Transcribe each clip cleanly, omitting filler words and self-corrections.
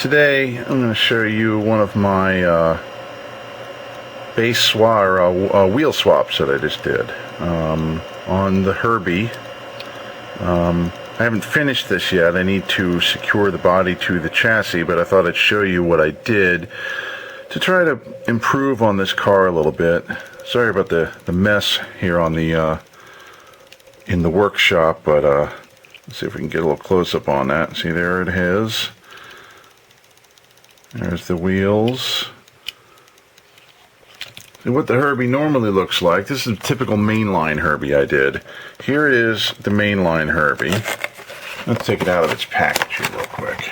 Today I'm going to show you one of my base swap or wheel swaps that I just did on the Herbie. I haven't finished this yet. I need to secure the body to the chassis, but I thought I'd show you what I did to try to improve on this car a little bit. Sorry about the mess here on the in the workshop, but let's see if we can get a little close up on that. See, there it is. There's the wheels. See what the Herbie normally looks like. This is a typical mainline Herbie I did. Here is the mainline Herbie. Let's take it out of its package here real quick.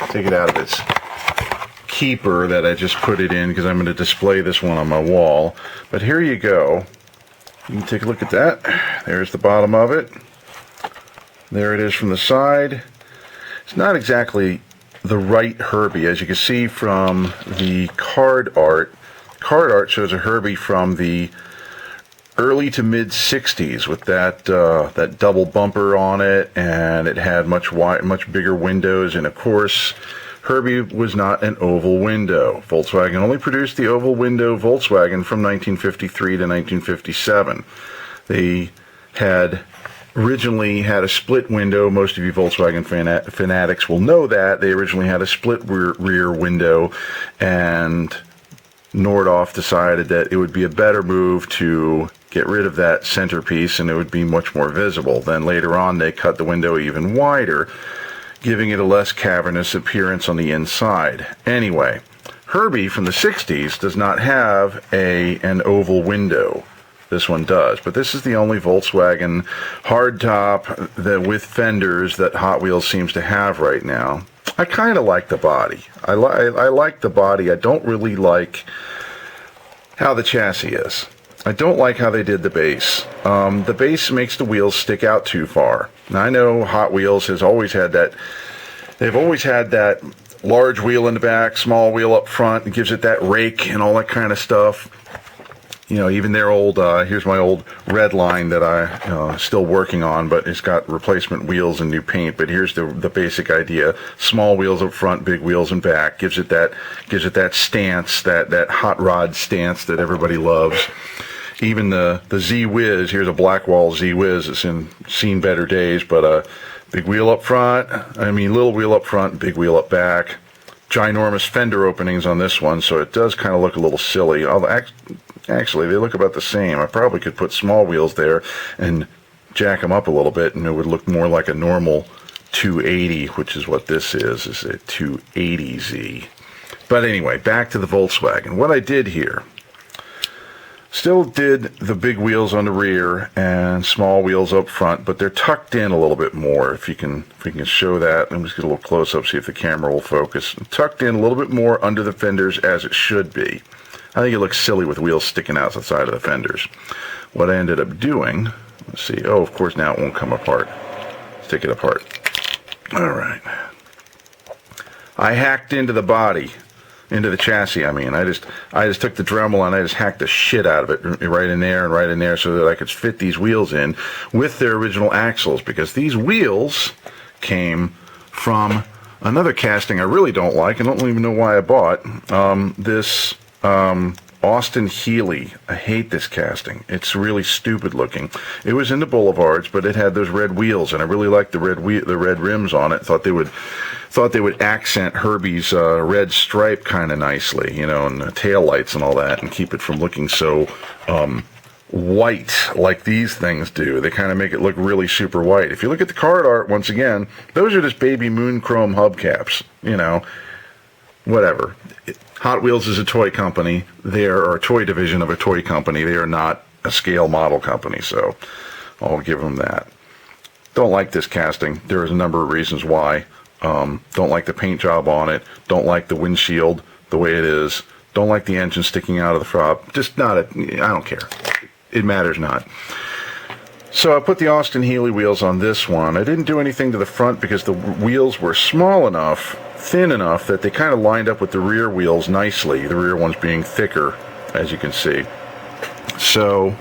Take it out of its keeper that I just put it in because I'm going to display this one on my wall. But here you go. You can take a look at that. There's the bottom of it. There it is from the side. It's not exactly the right Herbie, as you can see from the card art. Card art shows a Herbie from the early to mid 60s with that that double bumper on it, and it had much bigger windows. And of course, Herbie was not an oval window. Volkswagen only produced the oval window Volkswagen from 1953 to 1957. They had originally had a split window. Most of you Volkswagen fanatics will know that. They originally had a split rear window, and Nordhoff decided that it would be a better move to get rid of that centerpiece and it would be much more visible. Then later on they cut the window even wider, giving it a less cavernous appearance on the inside. Anyway, Herbie from the 60s does not have an oval window. This one does, but this is the only Volkswagen hardtop with fenders that Hot Wheels seems to have right now. I kind of like the body. I like the body. I don't really like how the chassis is. I don't like how they did the base. The base makes the wheels stick out too far. Now, I know Hot Wheels has always had that. They've always had that large wheel in the back, small wheel up front. It gives it that rake and all that kind of stuff. You know, even their old, here's my old red line that I still working on, but it's got replacement wheels and new paint. But here's the basic idea: small wheels up front, big wheels in back. Gives it that stance, that hot rod stance that everybody loves. Even the Z-Wiz, here's a Blackwall Z-Wiz. It's seen better days, but big wheel up front. I mean, little wheel up front, big wheel up back. Ginormous fender openings on this one, so it does kind of look a little silly. Actually, they look about the same. I probably could put small wheels there and jack them up a little bit, and it would look more like a normal 280, which is what this is a 280Z. But anyway, back to the Volkswagen. What I did here, still did the big wheels on the rear and small wheels up front, but they're tucked in a little bit more. If we can show that, let me just get a little close up, see if the camera will focus. Tucked in a little bit more under the fenders as it should be. I think it looks silly with wheels sticking out the side of the fenders. What I ended up doing, let's see, oh, of course now it won't come apart. Let's take it apart. All right. I hacked into the body, into the chassis, I mean. I just took the Dremel and I just hacked the shit out of it right in there and right in there so that I could fit these wheels in with their original axles, because these wheels came from another casting I really don't like. I don't even know why I bought this Austin Healey. I hate this casting. It's really stupid looking. It was in the Boulevards, but it had those red wheels, and I really liked the red rims on it. Thought they would accent Herbie's red stripe kind of nicely, you know, and the tail lights and all that, and keep it from looking so white like these things do. They kind of make it look really super white. If you look at the card art, once again, those are just baby moon chrome hubcaps, you know. Whatever. Hot Wheels is a toy company. They are a toy division of a toy company. They are not a scale model company, so I'll give them that. Don't like this casting. There is a number of reasons why. Don't like the paint job on it. Don't like the windshield the way it is. Don't like the engine sticking out of the front. Just not I don't care. It matters not. So I put the Austin Healey wheels on this one. I didn't do anything to the front because the wheels were small enough, thin enough, that they kind of lined up with the rear wheels nicely, the rear ones being thicker, as you can see. So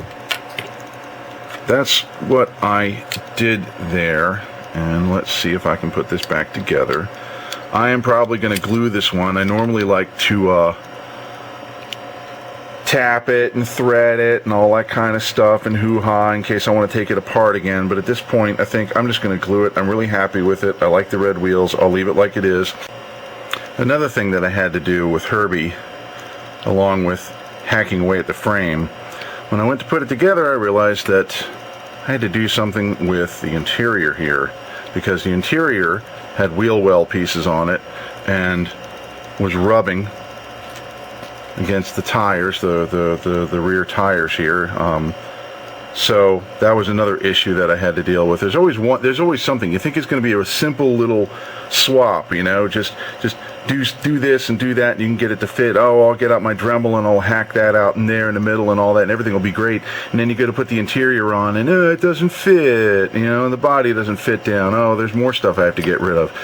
that's what I did there. And let's see if I can put this back together. I am probably going to glue this one. I normally like to tap it and thread it and all that kind of stuff and hoo-ha in case I want to take it apart again, but at this point I think I'm just going to glue it. I'm really happy with it. I like the red wheels. I'll leave it like it is. Another thing that I had to do with Herbie, along with hacking away at the frame, when I went to put it together I realized that I had to do something with the interior here, because the interior had wheel well pieces on it and was rubbing against the tires, the rear tires here. So that was another issue that I had to deal with. There's always something. You think it's going to be a simple little swap, you know, just do this and do that and you can get it to fit. Oh, I'll get out my Dremel and I'll hack that out in there in the middle and all that and everything will be great. And then you got to put the interior on and it doesn't fit, you know, and the body doesn't fit down. Oh, there's more stuff I have to get rid of.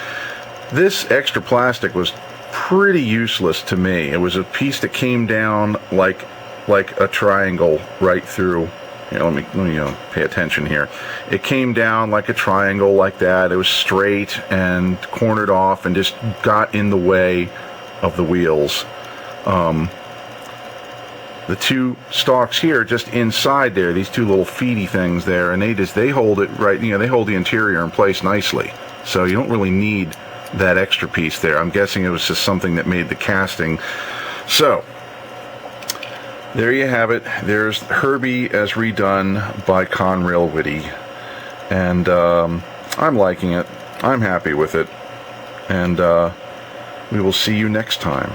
This extra plastic was pretty useless to me. It was a piece that came down like a triangle right through. Here, let me pay attention here. It came down like a triangle like that. It was straight and cornered off and just got in the way of the wheels. The two stalks here just inside there, these two little feedy things there, and they hold it right, you know, they hold the interior in place nicely. So you don't really need that extra piece there. I'm guessing it was just something that made the casting. So there you have it. There's Herbie as redone by Conrail Whitty. And I'm liking it. I'm happy with it. And we will see you next time.